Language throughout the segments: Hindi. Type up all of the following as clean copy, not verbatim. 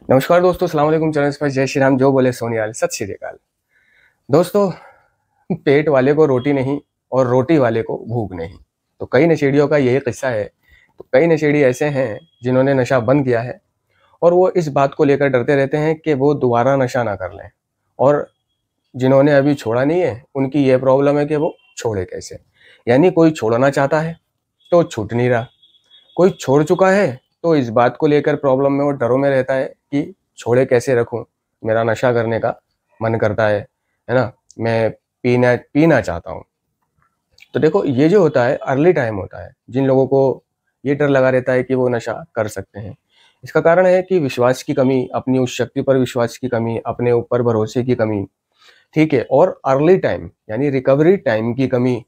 नमस्कार दोस्तों, अस्सलाम वालेकुम। चरण स्पर्श, जय श्री राम, जो बोले सोनियाल, सत श्री अकाल। दोस्तों, पेट वाले को रोटी नहीं और रोटी वाले को भूख नहीं। तो कई नशेड़ियों का यही किस्सा है। तो कई नशेड़ी ऐसे हैं जिन्होंने नशा बंद किया है और वो इस बात को लेकर डरते रहते हैं कि वो दोबारा नशा ना कर लें। और जिन्होंने अभी छोड़ा नहीं है, उनकी ये प्रॉब्लम है कि वो छोड़े कैसे। यानी कोई छोड़ना चाहता है तो छूट नहीं रहा, कोई छोड़ चुका है तो इस बात को लेकर प्रॉब्लम में, वो डरों में रहता है कि छोड़े कैसे रखूं, मेरा नशा करने का मन करता है ना, मैं पीना पीना चाहता हूं। तो देखो, ये जो होता है अर्ली टाइम होता है। जिन लोगों को ये डर लगा रहता है कि वो नशा कर सकते हैं, इसका कारण है कि विश्वास की कमी, अपनी उस शक्ति पर विश्वास की कमी, अपने ऊपर भरोसे की कमी, ठीक है, और अर्ली टाइम यानी रिकवरी टाइम की कमी,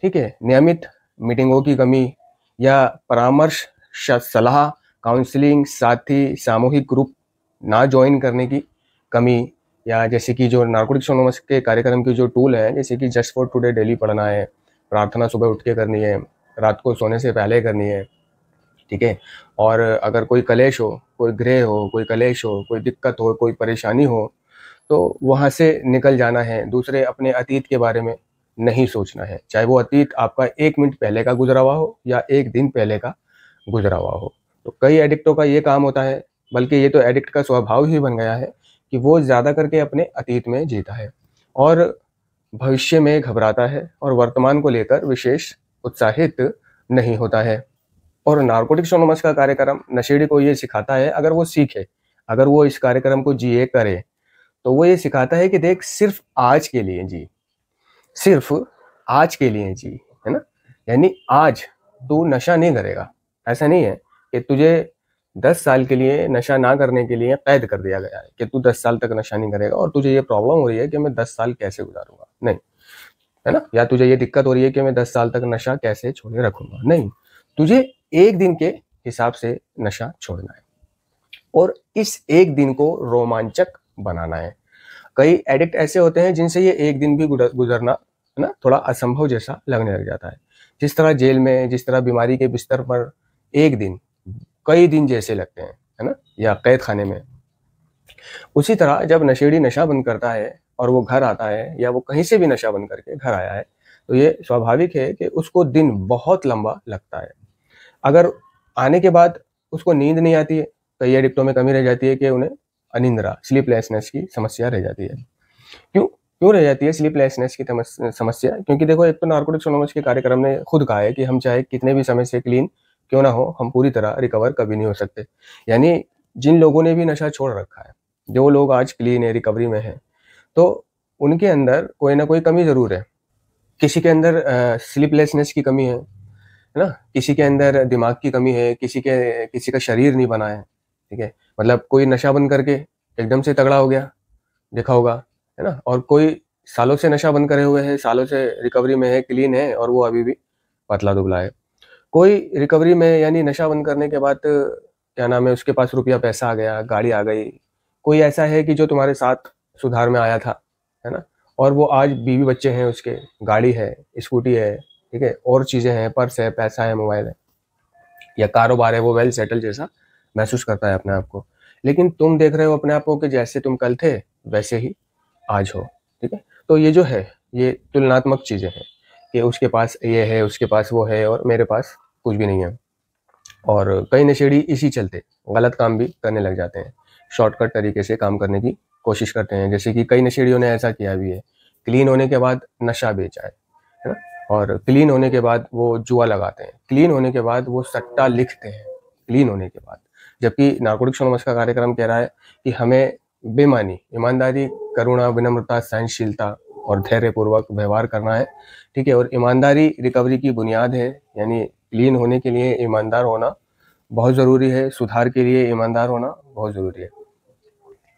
ठीक है, नियमित मीटिंगों की कमी या परामर्श, सलाह, काउंसलिंग, साथी, सामूहिक ग्रुप ना ज्वाइन करने की कमी, या जैसे कि जो नार्कोटिक्स एनोनिमस के कार्यक्रम की जो टूल है, जैसे कि जस्ट फॉर टुडे डेली पढ़ना है, प्रार्थना सुबह उठ के करनी है, रात को सोने से पहले करनी है, ठीक है। और अगर कोई कलेश हो, कोई ग्रह हो, कोई कलेश हो, कोई दिक्कत हो, कोई परेशानी हो, तो वहाँ से निकल जाना है। दूसरे, अपने अतीत के बारे में नहीं सोचना है, चाहे वो अतीत आपका 1 मिनट पहले का गुजरा हुआ हो या 1 दिन पहले का गुजरा हुआ हो। तो कई एडिक्टों का ये काम होता है, बल्कि ये तो एडिक्ट का स्वभाव ही बन गया है कि वो ज़्यादा करके अपने अतीत में जीता है और भविष्य में घबराता है और वर्तमान को लेकर विशेष उत्साहित नहीं होता है। और नार्कोटिक्स एनोनिमस का कार्यक्रम नशेड़ी को ये सिखाता है, अगर वो सीखे, अगर वो इस कार्यक्रम को जिए करे, तो वो ये सिखाता है कि देख, सिर्फ आज के लिए जी, सिर्फ आज के लिए जी, है ना। यानी आज तू नशा नहीं करेगा। ऐसा नहीं है कि तुझे 10 साल के लिए नशा ना करने के लिए कैद कर दिया गया है कि तू 10 साल तक नशा नहीं करेगा और तुझे ये प्रॉब्लम हो रही है कि मैं 10 साल कैसे गुजारूंगा, नहीं, है ना। या तुझे ये दिक्कत हो रही है कि मैं 10 साल तक नशा कैसे छोड़े रखूंगा, नहीं। तुझे 1 दिन के हिसाब से नशा छोड़ना है और इस 1 दिन को रोमांचक बनाना है। कई एडिक्ट ऐसे होते हैं जिनसे ये 1 दिन भी गुजरना, है ना, थोड़ा असंभव जैसा लगने लग जाता है। जिस तरह जेल में, जिस तरह बीमारी के बिस्तर पर 1 दिन कई दिन जैसे लगते हैं, है ना, या कैद खाने में, उसी तरह जब नशेड़ी नशा बंद करता है और वो घर आता है, या वो कहीं से भी नशा बंद करके घर आया है, तो ये स्वाभाविक है कि उसको दिन बहुत लंबा लगता है। अगर आने के बाद उसको नींद नहीं आती है, कई एडिक्टों में कमी रह जाती है कि उन्हें अनिंद्रा, स्लीपलेसनेस की समस्या रह जाती है। क्यों क्यों रह जाती है स्लीपलेसनेस की समस्या? क्योंकि देखो, एक तो नार्कोटिक्स एनोनिमस के कार्यक्रम ने खुद कहा है कि हम चाहे कितने भी समय से क्लीन क्यों ना हो, हम पूरी तरह रिकवर कभी नहीं हो सकते। यानी जिन लोगों ने भी नशा छोड़ रखा है, जो लोग आज क्लीन है, रिकवरी में है, तो उनके अंदर कोई ना कोई कमी जरूर है। किसी के अंदर स्लीपलेसनेस की कमी है ना, किसी के अंदर दिमाग की कमी है, किसी का शरीर नहीं बना है, ठीक है। मतलब कोई नशा बंद करके एकदम से तगड़ा हो गया, देखा होगा, है ना। और कोई सालों से नशा बंद करे हुए है, सालों से रिकवरी में है, क्लीन है, और वो अभी भी पतला दुबला है। कोई रिकवरी में यानी नशा बंद करने के बाद क्या नाम है, उसके पास रुपया पैसा आ गया, गाड़ी आ गई। कोई ऐसा है कि जो तुम्हारे साथ सुधार में आया था, है ना, और वो आज बीवी बच्चे हैं उसके, गाड़ी है, स्कूटी है, ठीक है, और चीजें हैं, पर्स है, पैसा है, मोबाइल है, या कारोबार है, वो वेल सेटल जैसा महसूस करता है अपने आप को। लेकिन तुम देख रहे हो अपने आप को कि जैसे तुम कल थे वैसे ही आज हो, ठीक है। तो ये जो है, ये तुलनात्मक चीजें हैं कि उसके पास ये है, उसके पास वो है, और मेरे पास कुछ भी नहीं है। और कई नशेड़ी इसी चलते गलत काम भी करने लग जाते हैं, शॉर्टकट तरीके से काम करने की कोशिश करते हैं। जैसे कि कई नशेड़ियों ने ऐसा किया भी है, क्लीन होने के बाद नशा बेचा है ना, और क्लीन होने के बाद वो जुआ लगाते हैं, क्लीन होने के बाद वो सट्टा लिखते हैं, क्लीन होने के बाद। जबकि नार्कोटिक्स एनोनिमस का कार्यक्रम कह रहा है कि हमें बेईमानी, ईमानदारी, करुणा, विनम्रता, सहनशीलता और धैर्यपूर्वक व्यवहार करना है, ठीक है। और ईमानदारी रिकवरी की बुनियाद है, यानी क्लीन होने के लिए ईमानदार होना बहुत ज़रूरी है, सुधार के लिए ईमानदार होना बहुत ज़रूरी है।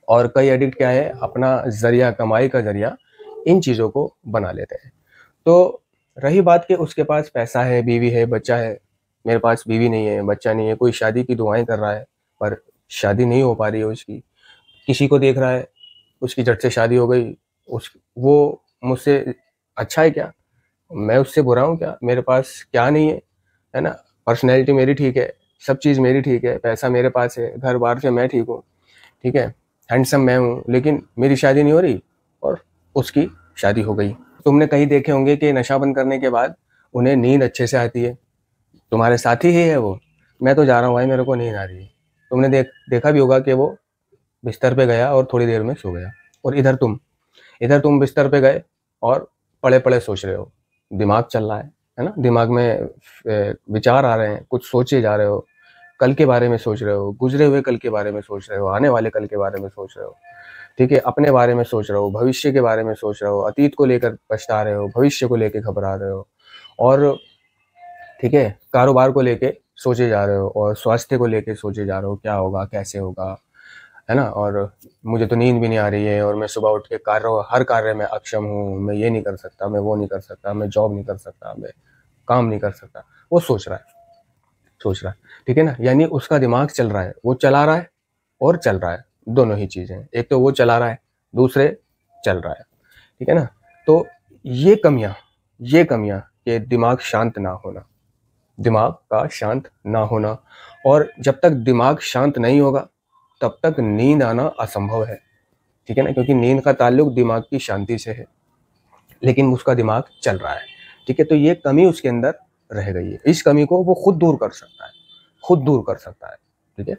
और कई एडिक्ट क्या है, अपना जरिया, कमाई का जरिया इन चीज़ों को बना लेते हैं। तो रही बात कि उसके पास पैसा है, बीवी है, बच्चा है, मेरे पास बीवी नहीं है, बच्चा नहीं है, कोई शादी की दुआएं कर रहा है पर शादी नहीं हो पा रही है उसकी, किसी को देख रहा है उसकी झट से शादी हो गई, उस वो मुझसे अच्छा है क्या, मैं उससे बुरा हूँ क्या, मेरे पास क्या नहीं है ना, पर्सनैलिटी मेरी ठीक है, सब चीज़ मेरी ठीक है, पैसा मेरे पास है, घर बार से मैं ठीक हूँ, ठीक है, हैंडसम मैं हूँ, लेकिन मेरी शादी नहीं हो रही और उसकी शादी हो गई। तुमने कहीं देखे होंगे कि नशा बंद करने के बाद उन्हें नींद अच्छे से आती है। तुम्हारे साथी ही है वो, मैं तो जा रहा हूँ भाई, मेरे को नींद आ रही है। तुमने देखा भी होगा कि वो बिस्तर पे गया और थोड़ी देर में सो गया, और इधर तुम बिस्तर पे गए और पड़े पड़े सोच रहे हो, दिमाग चल रहा है ना, दिमाग में विचार आ रहे हैं, कुछ सोचे जा रहे हो, कल के बारे में सोच रहे हो, गुजरे हुए कल के बारे में सोच रहे हो, आने वाले कल के बारे में सोच रहे हो, ठीक है, अपने बारे में सोच रहे हो, भविष्य के बारे में सोच रहे हो, अतीत को लेकर पछता रहे हो, भविष्य को लेकर घबरा रहे हो, और ठीक है, कारोबार को लेके सोचे जा रहे हो, और स्वास्थ्य को लेके सोचे जा रहे हो, क्या होगा, कैसे होगा, है ना। और मुझे तो नींद भी नहीं आ रही है, और मैं सुबह उठ के हर कार्य में अक्षम हूँ, मैं ये नहीं कर सकता, मैं वो नहीं कर सकता, मैं जॉब नहीं कर सकता, मैं काम नहीं कर सकता। वो सोच रहा है, ठीक है ना। यानी उसका दिमाग चल रहा है, वो चला रहा है और चल रहा है, दोनों ही चीजें हैं। एक तो वो चला रहा है, दूसरे चल रहा है, ठीक है ना। तो ये कमियां ये दिमाग शांत ना होना, दिमाग का शांत ना होना, और जब तक दिमाग शांत नहीं होगा तब तक नींद आना असंभव है, ठीक है ना, क्योंकि नींद का ताल्लुक दिमाग की शांति से है, लेकिन उसका दिमाग चल रहा है, ठीक है। तो ये कमी उसके अंदर रह गई है, इस कमी को वो खुद दूर कर सकता है, ठीक है।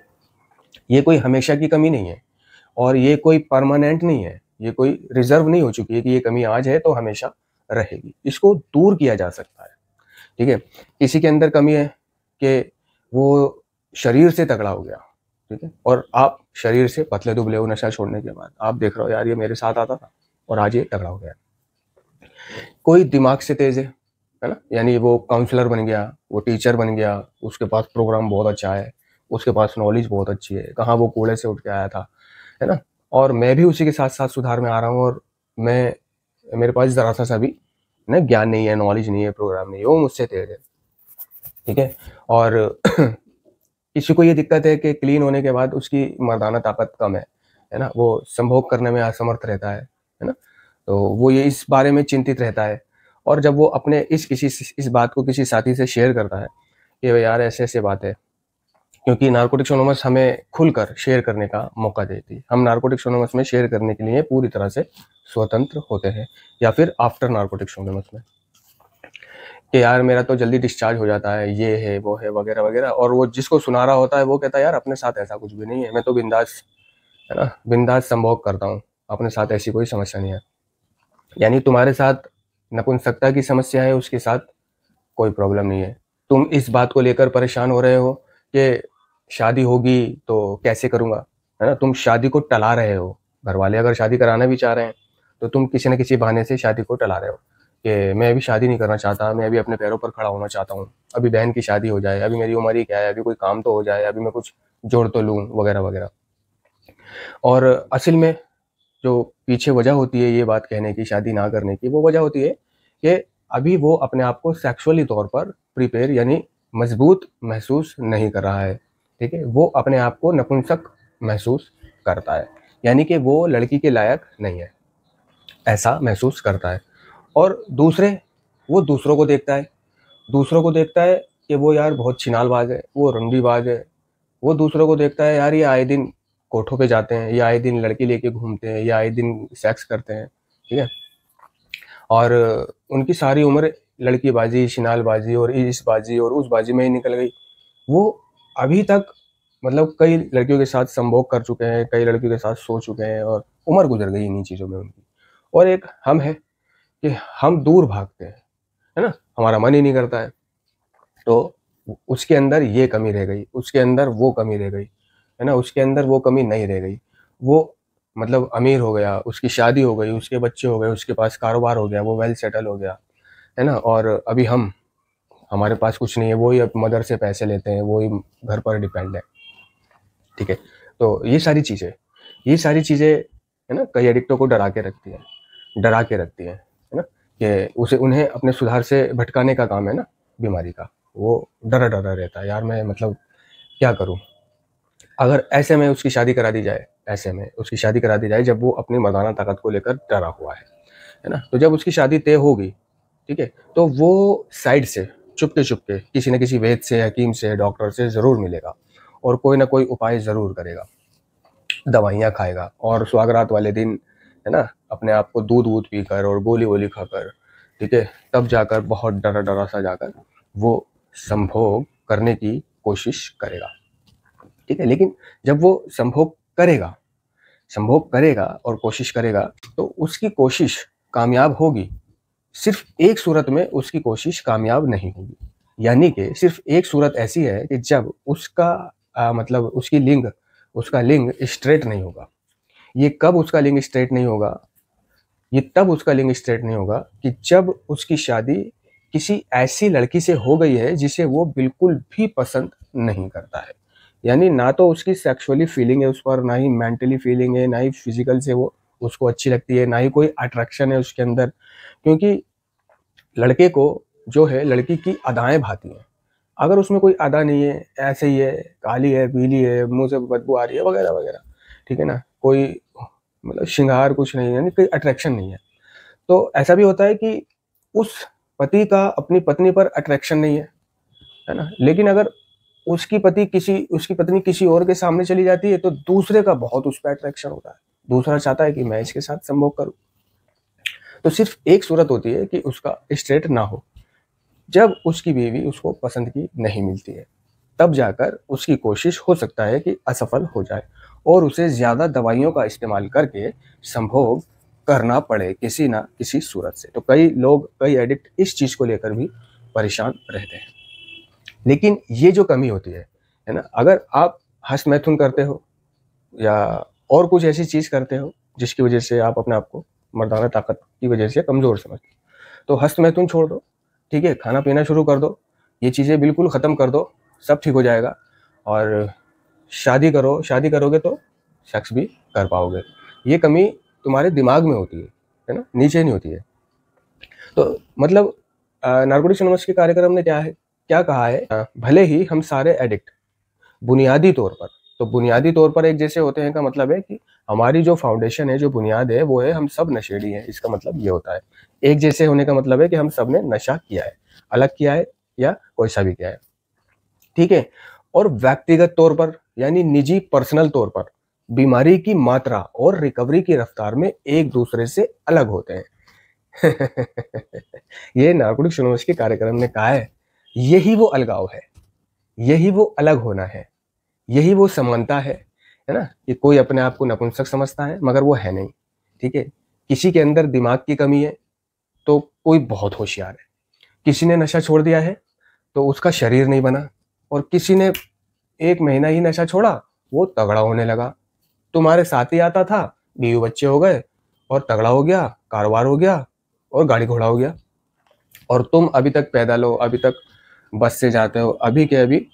ये कोई हमेशा की कमी नहीं है, और ये कोई परमानेंट नहीं है, ये कोई रिजर्व नहीं हो चुकी है कि ये कमी आज है तो हमेशा रहेगी। इसको दूर किया जा सकता है, ठीक है। किसी के अंदर कमी है कि वो शरीर से तगड़ा हो गया, ठीक है, और आप शरीर से पतले दुबले हो नशा छोड़ने के बाद, आप देख रहे हो यार ये मेरे साथ आता था और आज ये तगड़ा हो गया। कोई दिमाग से तेज है ना, यानी वो काउंसलर बन गया, वो टीचर बन गया, उसके पास प्रोग्राम बहुत अच्छा है, उसके पास नॉलेज बहुत अच्छी है, कहाँ वो कूड़े से उठ के आया था, है ना। और मैं भी उसी के साथ साथ सुधार में आ रहा हूँ, और मेरे पास जरा सा भी ना ज्ञान नहीं है, नॉलेज नहीं है, प्रोग्राम नहीं है, वो मुझसे तेज है, ठीक है। और किसी को ये दिक्कत है कि क्लीन होने के बाद उसकी मर्दाना ताकत कम है ना, वो संभोग करने में असमर्थ रहता है ना। तो वो ये इस बारे में चिंतित रहता है, और जब वो अपने इस बात को किसी साथी से शेयर करता है कि भाई यार ऐसे ऐसे बात है, क्योंकि नारकोटिक्स एनोनिमस हमें खुलकर शेयर करने का मौका देती है। हम नारकोटिक्स एनोनिमस में शेयर करने के लिए पूरी तरह से स्वतंत्र होते हैं, या फिर आफ्टर नारकोटिक्स एनोनिमस में कि यार मेरा तो जल्दी डिस्चार्ज हो जाता है, ये है वो है वगैरह वगैरह, और वो जिसको सुना रहा होता है वो कहता है यार अपने साथ ऐसा कुछ भी नहीं है, मैं तो बिंदास, है ना, बिंदास संभोग करता हूँ, अपने साथ ऐसी कोई समस्या नहीं है। यानी तुम्हारे साथ नपुंसकता की समस्या है, उसके साथ कोई प्रॉब्लम नहीं है। तुम इस बात को लेकर परेशान हो रहे हो कि शादी होगी तो कैसे करूंगा, है ना, तुम शादी को टला रहे हो। घर वाले अगर शादी कराना भी चाह रहे हैं तो तुम किसी न किसी बहाने से शादी को टला रहे हो कि मैं अभी शादी नहीं करना चाहता, मैं अभी अपने पैरों पर खड़ा होना चाहता हूँ, अभी बहन की शादी हो जाए, अभी मेरी उम्र ही क्या है, अभी कोई काम तो हो जाए, अभी मैं कुछ जोड़ तो लूँ वगैरह वगैरह। और असल में जो पीछे वजह होती है ये बात कहने की, शादी ना करने की, वो वजह होती है कि अभी वो अपने आप को सेक्सुअली तौर पर प्रिपेयर यानी मजबूत महसूस नहीं कर रहा है, ठीक है। वो अपने आप को नपुंसक महसूस करता है, यानी कि वो लड़की के लायक नहीं है, ऐसा महसूस करता है। और वो दूसरों को देखता है कि वो यार बहुत छिनालबाज है, वो रंडीबाज है। वो दूसरों को देखता है यार ये आए दिन कोठों पे जाते हैं, ये आए दिन लड़की लेके घूमते हैं, ये आए दिन सेक्स करते हैं, ठीक है। और उनकी सारी उम्र लड़कीबाजी, शिनालबाजी और इस बाजी और उस बाजी में ही निकल गई। वो अभी तक मतलब कई लड़कियों के साथ संभोग कर चुके हैं, कई लड़कियों के साथ सो चुके हैं, और उम्र गुजर गई इन्हीं चीज़ों में उनकी। और एक हम है कि हम दूर भागते हैं, है ना, हमारा मन ही नहीं करता है। तो उसके अंदर ये कमी रह गई, उसके अंदर वो कमी रह गई, है ना, उसके अंदर वो कमी नहीं रह गई। वो मतलब अमीर हो गया, उसकी शादी हो गई, उसके बच्चे हो गए, उसके पास कारोबार हो गया, वो वेल सेटल हो गया, है ना। और अभी हमारे पास कुछ नहीं है, वो ही अब मदर से पैसे लेते हैं, वो ही घर पर डिपेंड है, ठीक है। तो ये सारी चीज़ें है ना, कई एडिक्टों को डरा के रखती है ना, कि उन्हें अपने सुधार से भटकाने का काम है ना बीमारी का। वो डरा डरा रहता है यार, मैं मतलब क्या करूं। अगर ऐसे में उसकी शादी करा दी जाए जब वो अपनी मर्दाना ताकत को लेकर डरा हुआ है ना, तो जब उसकी शादी तय होगी, ठीक है, तो वो साइड से चुपके चुपके किसी न किसी वैद्य से, हकीम से, डॉक्टर से जरूर मिलेगा, और कोई ना कोई उपाय जरूर करेगा। दवाइयाँ खाएगा और सुहागरात वाले दिन, है ना, अपने आप को दूध वूध पीकर और गोली वोली खाकर, ठीक है, तब जाकर बहुत डरा डरा सा जाकर वो संभोग करने की कोशिश करेगा, ठीक है। लेकिन जब वो संभोग करेगा और कोशिश करेगा, तो उसकी कोशिश कामयाब होगी, सिर्फ एक सूरत में उसकी कोशिश कामयाब नहीं होगी। यानी कि सिर्फ एक सूरत ऐसी है कि जब उसका मतलब उसका लिंग स्ट्रेट नहीं होगा। ये कब उसका लिंग स्ट्रेट नहीं होगा? ये तब उसका लिंग स्ट्रेट नहीं होगा कि जब उसकी शादी किसी ऐसी लड़की से हो गई है जिसे वो बिल्कुल भी पसंद नहीं करता है। यानी ना तो उसकी सेक्सुअली फीलिंग है उस पर, ना ही मेंटली फीलिंग है, ना ही फिजिकल से वो उसको अच्छी लगती है, ना ही कोई अट्रैक्शन है उसके अंदर। क्योंकि लड़के को जो है लड़की की अदाएं भाती हैं। अगर उसमें कोई अदा नहीं है, ऐसे ही है, काली है, पीली है, मुंह से बदबू आ रही है वगैरह वगैरह, ठीक है ना, कोई मतलब श्रृंगार कुछ नहीं है, यानी कोई अट्रैक्शन नहीं है, तो ऐसा भी होता है कि उस पति का अपनी पत्नी पर अट्रैक्शन नहीं है ना। लेकिन अगर उसकी पत्नी किसी और के सामने चली जाती है तो दूसरे का बहुत उस पर अट्रैक्शन होता है। दूसरा चाहता है कि मैं इसके साथ संभोग करूं। तो सिर्फ एक सूरत होती है कि उसका स्ट्रेट ना हो, जब उसकी बीवी उसको पसंद की नहीं मिलती है, तब जाकर उसकी कोशिश हो सकता है कि असफल हो जाए और उसे ज्यादा दवाइयों का इस्तेमाल करके संभोग करना पड़े किसी ना किसी सूरत से। तो कई एडिक्ट इस चीज को लेकर भी परेशान रहते हैं। लेकिन ये जो कमी होती है ना, अगर आप हस्त मैथुन करते हो या और कुछ ऐसी चीज करते हो जिसकी वजह से आप अपने आप को मर्दाना ताकत की वजह से कमजोर समझते हो, तो हस्त मैथुन छोड़ दो, ठीक है, खाना पीना शुरू कर दो, ये चीजें बिल्कुल खत्म कर दो, सब ठीक हो जाएगा। और शादी करोगे तो सेक्स भी कर पाओगे। ये कमी तुम्हारे दिमाग में होती है ना, नीचे नहीं होती है। तो मतलब नारकोटिक्स एनोनिमस के कार्यक्रम ने क्या कहा है, भले ही हम सारे एडिक्ट बुनियादी तौर पर, तो बुनियादी तौर पर एक जैसे होते हैं का मतलब है कि हमारी जो फाउंडेशन है, जो बुनियाद है, वो है हम सब नशेड़ी हैं। इसका मतलब ये होता है। एक जैसे होने का मतलब है कि हम सब ने नशा किया है, अलग किया है या कोई सा भी किया है, ठीक है। और व्यक्तिगत तौर पर यानी निजी पर्सनल तौर पर बीमारी की मात्रा और रिकवरी की रफ्तार में एक दूसरे से अलग होते हैं। ये नारकोटिक्स एनोनिमस के कार्यक्रम ने कहा है। यही वो अलगाव है, यही वो अलग होना है, यही वो समानता है ना। कि कोई अपने आप को नपुंसक समझता है मगर वो है नहीं, ठीक है। किसी के अंदर दिमाग की कमी है तो कोई बहुत होशियार है। किसी ने नशा छोड़ दिया है तो उसका शरीर नहीं बना, और किसी ने 1 महीना ही नशा छोड़ा, वो तगड़ा होने लगा। तुम्हारे साथ ही आता था, बीवी बच्चे हो गए और तगड़ा हो गया, कारोबार हो गया और गाड़ी घोड़ा हो गया। और तुम अभी तक पैदल हो, अभी तक बस से जाते हो, अभी के अभी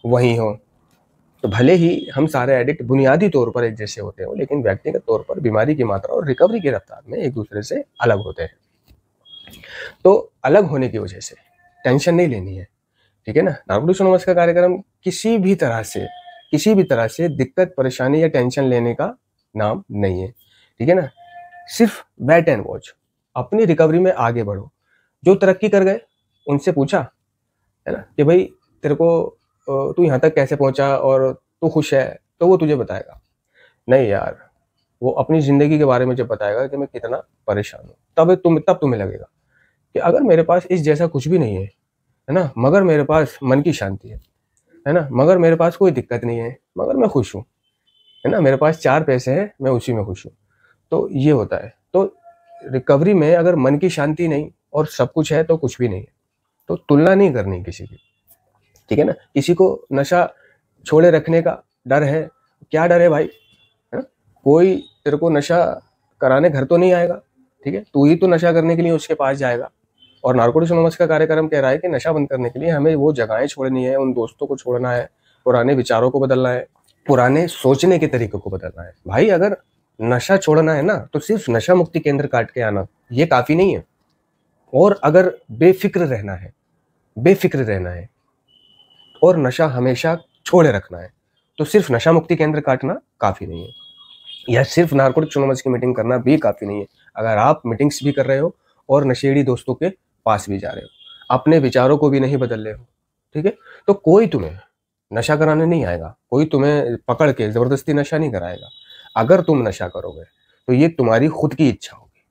वहीं हो। तो भले ही हम सारे एडिक्ट बुनियादी तौर पर एक जैसे होते हो, लेकिन व्यक्तिगत तौर पर बीमारी की मात्रा और रिकवरी की रफ्तार में एक दूसरे से अलग होते हैं। तो अलग होने की वजह से टेंशन नहीं लेनी है, ठीक है ना। नारकोटिक्स एनोनिमस का कार्यक्रम किसी भी तरह से दिक्कत, परेशानी या टेंशन लेने का नाम नहीं है, ठीक है ना। सिर्फ वेट एंड वॉच, अपनी रिकवरी में आगे बढ़ो। जो तरक्की कर गए उनसे पूछा, है ना, कि भाई तेरे को तू यहाँ तक कैसे पहुंचा और तू खुश है, तो वो तुझे बताएगा। नहीं यार, वो अपनी जिंदगी के बारे में जब बताएगा कि मैं कितना तब तुम्हें लगेगा कि अगर मेरे पास इस जैसा कुछ भी नहीं है ना, मगर मेरे पास मन की शांति है ना, मगर मेरे पास कोई दिक्कत नहीं है, मगर मैं खुश हूँ, है ना, मेरे पास 4 पैसे हैं, मैं उसी में खुश हूँ। तो ये होता है। तो रिकवरी में अगर मन की शांति नहीं और सब कुछ है तो कुछ भी नहीं है। तो तुलना नहीं करनी किसी की, ठीक है ना। किसी को नशा छोड़े रखने का डर है, क्या डर है भाई, है ना। कोई तेरे को नशा कराने घर तो नहीं आएगा, ठीक है, तू ही तो नशा करने के लिए उसके पास जाएगा। और नारकोटिक्स एनोनिमस का कार्यक्रम कह रहा है कि नशा बंद करने के लिए हमें वो जगहें छोड़नी है, उन दोस्तों को छोड़ना है, पुराने विचारों को बदलना है, पुराने सोचने के तरीकों को बदलना है। भाई अगर नशा छोड़ना है ना, तो सिर्फ नशा मुक्ति केंद्र काट के आना ये काफी नहीं है। और अगर बेफिक्र रहना है और नशा हमेशा छोड़े रखना है, तो सिर्फ नशा मुक्ति केंद्र काटना काफी नहीं है, या सिर्फ नारकोटिक्स एनोनिमस की मीटिंग करना भी काफी नहीं है। अगर आप मीटिंग्स भी कर रहे हो और नशेड़ी दोस्तों के पास भी जा रहे हो, अपने विचारों को भी नहीं बदल रहे हो, ठीक है, तो कोई तुम्हें नशा कराने नहीं आएगा, कोई तुम्हें पकड़ के जबरदस्ती नशा नहीं कराएगा। अगर तुम नशा करोगे तो ये तुम्हारी खुद की इच्छा होगी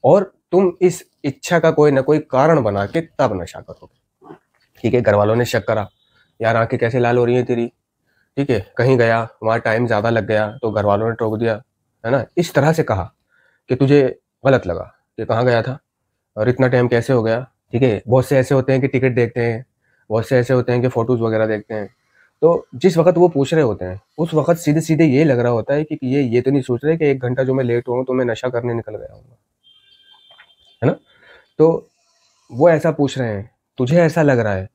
और तुम इस इच्छा का कोई ना कोई कारण बना के तब नशा करोगे। ठीक है, घर वालों ने शक करा, यार आंखें कैसे लाल हो रही है तेरी, ठीक है, कहीं गया वहां टाइम ज्यादा लग गया तो घर वालों ने टोक दिया, है ना, इस तरह से कहा कि तुझे गलत लगा कि कहाँ गया था और इतना टाइम कैसे हो गया। ठीक है, बहुत से ऐसे होते हैं कि टिकट देखते हैं, बहुत से ऐसे होते हैं कि फोटोज वगैरह देखते हैं। तो जिस वक्त वो पूछ रहे होते हैं उस वक्त सीधे सीधे ये लग रहा होता है कि ये तो नहीं सोच रहे कि 1 घंटा जो मैं लेट हुआ हूँ तो मैं नशा करने निकल गया हूँ, है ना। तो वो ऐसा पूछ रहे हैं, तुझे ऐसा लग रहा है,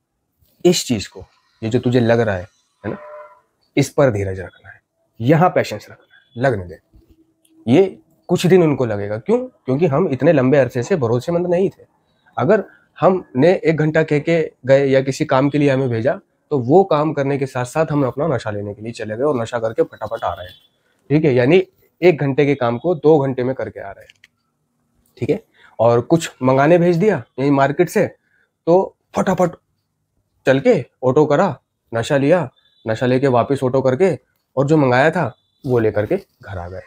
इस चीज को, ये जो तुझे लग रहा है ना, इस पर धीरज रखना है, यहाँ पैशंस रखना है, लगने दे। ये कुछ दिन उनको लगेगा, क्यों? क्योंकि हम इतने लंबे अरसे से भरोसेमंद नहीं थे। अगर हमने 1 घंटा कह के गए या किसी काम के लिए हमें भेजा तो वो काम करने के साथ साथ हम अपना नशा लेने के लिए चले गए और नशा करके फटाफट आ रहे हैं। ठीक है, यानी 1 घंटे के काम को 2 घंटे में करके आ रहे हैं। ठीक है, और कुछ मंगाने भेज दिया यही मार्केट से तो फटाफट चल के ऑटो करा, नशा लिया, नशा लेके वापस ऑटो करके और जो मंगाया था वो लेकर के घर आ गए।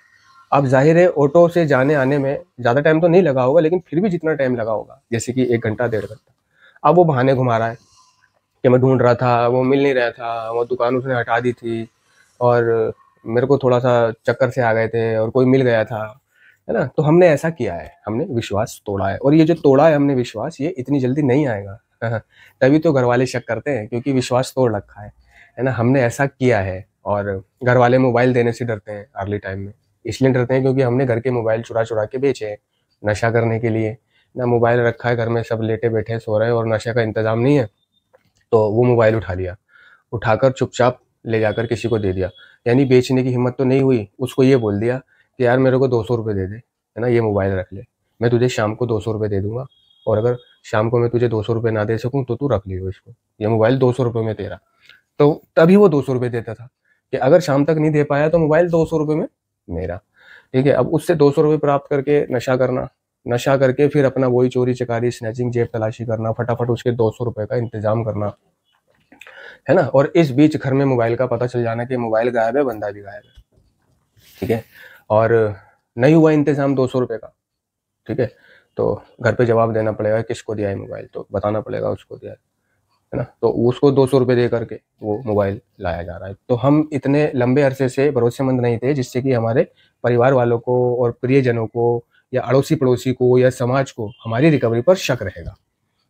अब जाहिर है ऑटो से जाने आने में ज़्यादा टाइम तो नहीं लगा होगा, लेकिन फिर भी जितना टाइम लगा होगा, जैसे कि 1 घंटा 1.5 घंटा, अब वो बहाने घुमा रहा है कि मैं ढूंढ रहा था, वो मिल नहीं रहा था, वो दुकान उसने हटा दी थी और मेरे को थोड़ा सा चक्कर से आ गए थे और कोई मिल गया था, है ना। तो हमने ऐसा किया है, हमने विश्वास तोड़ा है, और ये जो तोड़ा है हमने विश्वास, ये इतनी जल्दी नहीं आएगा। तभी तो घर वाले शक करते हैं, क्योंकि विश्वास तोड़ रखा है ना, हमने ऐसा किया है। और घर वाले मोबाइल देने से डरते हैं अर्ली टाइम में, इसलिए डरते हैं क्योंकि हमने घर के मोबाइल चुरा चुरा के बेचे हैं नशा करने के लिए ना। मोबाइल रखा है घर में, सब लेटे बैठे सो रहे हैं और नशे का इंतजाम नहीं है, तो वो मोबाइल उठा लिया, उठाकर चुपचाप ले जाकर किसी को दे दिया, यानी बेचने की हिम्मत तो नहीं हुई, उसको ये बोल दिया कि यार मेरे को 200 रुपये दे दे, है ना, ये मोबाइल रख ले, मैं तुझे शाम को 200 रुपये दे दूंगा, और अगर शाम को मैं तुझे 200 रुपये ना दे सकूं तो तू रख लियो इसको, ये मोबाइल 200 रुपये में तेरा। तो तभी वो 200 रुपये देता था कि अगर शाम तक नहीं दे पाया तो मोबाइल 200 रुपये में मेरा। ठीक है, अब उससे 200 रुपये प्राप्त करके नशा करना, नशा करके फिर अपना वही चोरी चकारी स्नैचिंग जेब तलाशी करना, फटाफट उसके 200 रुपये का इंतजाम करना, है ना। और इस बीच घर में मोबाइल का पता चल जाना कि मोबाइल गायब है, बंदा भी गायब है। ठीक है, और नहीं हुआ इंतजाम 200 रुपये का, ठीक है, तो घर पे जवाब देना पड़ेगा किसको दिया है मोबाइल, तो बताना पड़ेगा उसको दिया है ना। तो उसको 200 रुपये दे करके वो मोबाइल लाया जा रहा है। तो हम इतने लंबे अरसे से भरोसेमंद नहीं थे जिससे कि हमारे परिवार वालों को और प्रियजनों को या अड़ोसी पड़ोसी को या समाज को हमारी रिकवरी पर शक रहेगा।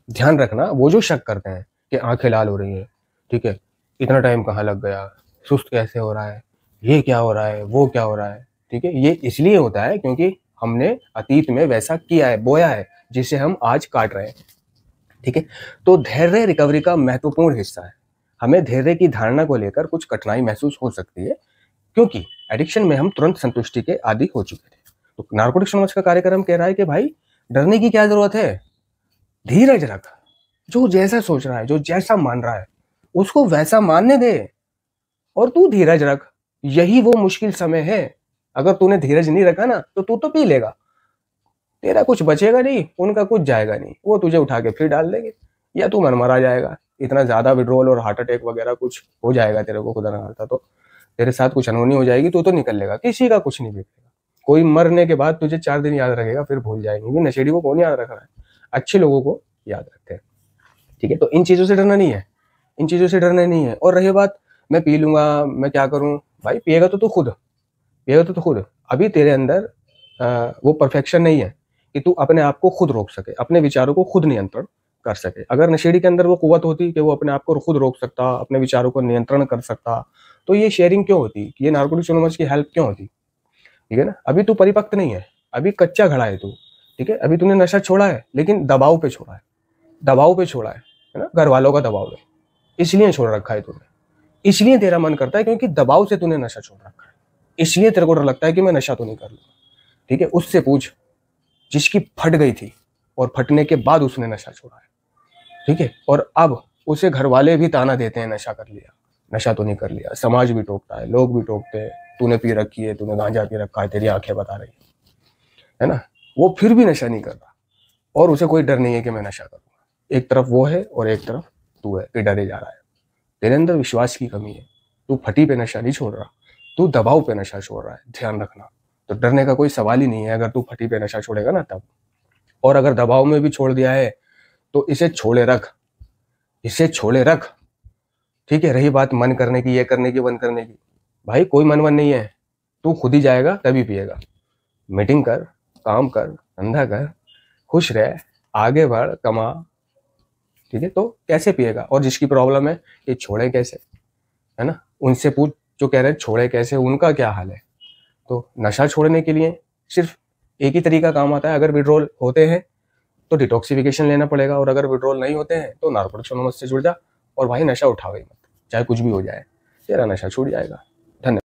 ध्यान रखना, वो जो शक करते हैं कि आंखें लाल हो रही है, ठीक है, इतना टाइम कहाँ लग गया, सुस्त कैसे हो रहा है, ये क्या हो रहा है, वो क्या हो रहा है, ठीक है, ये इसलिए होता है क्योंकि हमने अतीत में वैसा किया है, बोया है, जिसे हम आज काट रहे हैं। ठीक है, तो धैर्य रिकवरी का महत्वपूर्ण हिस्सा है। हमें धैर्य की धारणा को लेकर कुछ कठिनाई महसूस हो सकती है, क्योंकि एडिक्शन में हम तुरंत संतुष्टि के आदी हो चुके थे। तो नार्कोटिक्स एनोनिमस का कार्यक्रम कह रहा है कि भाई डरने की क्या जरूरत है, धीरज रख, जो जैसा सोच रहा है, जो जैसा मान रहा है उसको वैसा मानने दे, और तू धीरज रख, यही वो मुश्किल समय है। अगर तूने धीरज नहीं रखा ना तो तू तो पी लेगा, तेरा कुछ बचेगा नहीं, उनका कुछ जाएगा नहीं, वो तुझे उठा के फिर डाल देंगे, या तू मनमरा जाएगा, इतना ज्यादा विड्रोल और हार्ट अटैक वगैरह कुछ हो जाएगा तेरे को, खुदा ना खास्ता, तो तेरे साथ कुछ अनहोनी हो जाएगी, तो निकल लेगा, किसी का कुछ नहीं बिगड़ेगा। कोई मरने के बाद तुझे 4 दिन याद रखेगा, फिर भूल जाएंगे। नशेड़ी को कौन याद रख रहा है, अच्छे लोगों को याद रखते हैं। ठीक है, तो इन चीजों से डरना नहीं है, इन चीजों से डरना नहीं है। और रही बात मैं पी लूंगा, मैं क्या करूं, भाई पिएगा तो तू खुद, पिएगा तो तू खुद। अभी तेरे अंदर वो परफेक्शन नहीं है कि तू अपने आप को खुद रोक सके, अपने विचारों को खुद नियंत्रण कर सके। अगर नशेड़ी के अंदर वो कुव्वत होती कि वो अपने आप को खुद रोक सकता, अपने विचारों को नियंत्रण कर सकता, तो ये शेयरिंग क्यों होती, ये नार्कोटिक्स एनोनिमस की हेल्प क्यों होती। ठीक है ना, अभी तू परिपक्व नहीं है, अभी कच्चा घड़ा है तू। ठीक है, अभी तूने नशा छोड़ा है लेकिन दबाव पे छोड़ा है, दबाव पे छोड़ा है ना, घर वालों का दबाव है, इसलिए छोड़ रखा है तूने, इसलिए तेरा मन करता है क्योंकि दबाव से तूने नशा छोड़ रखा है, इसलिए तेरे को डर लगता है कि मैं नशा तो नहीं कर लूंगा। ठीक है, उससे पूछ जिसकी फट गई थी और फटने के बाद उसने नशा छोड़ा है। ठीक है, और अब उसे घर वाले भी ताना देते हैं, नशा कर लिया, नशा तो नहीं कर लिया, समाज भी टोकता है, लोग भी टोकते हैं, तूने पी रखी है, तूने गांजा पी रखा है, तेरी आंखें बता रही है ना। वो फिर भी नशा नहीं कर रहा और उसे कोई डर नहीं है कि मैं नशा करूंगा। एक तरफ वो है और एक तरफ तू है कि डरे जा रहा है, तेरे अंदर विश्वास की कमी है, तू फटी पे नशा नहीं छोड़ रहा, तू दबाव पे नशा छोड़ रहा है, ध्यान रखना। तो डरने का कोई सवाल ही नहीं है अगर तू फटी पे नशा छोड़ेगा ना तब। और अगर दबाव में भी छोड़ दिया है तो इसे छोड़े रख, इसे छोड़े रख, ठीक है। रही बात मन करने की, ये करने की, बंद करने की, भाई कोई मन वन नहीं है, तू खुद ही जाएगा तभी पिएगा। मीटिंग कर, काम कर, धंधा कर, खुश रह, आगे बढ़, कमा, ठीक है। तो कैसे पिएगा? और जिसकी प्रॉब्लम है ये छोड़े कैसे, है ना, उनसे पूछ जो कह रहे हैं छोड़े कैसे, उनका क्या हाल है। तो नशा छोड़ने के लिए सिर्फ एक ही तरीका काम आता है। अगर विड्रॉल होते हैं तो डिटॉक्सिफिकेशन लेना पड़ेगा, और अगर विड्रॉल नहीं होते हैं तो नार्कोटिक्स एनोनिमस से जुड़ जा, और भाई नशा उठाओ ही मत, चाहे कुछ भी हो जाए, तेरा नशा छूट जाएगा। धन्यवाद।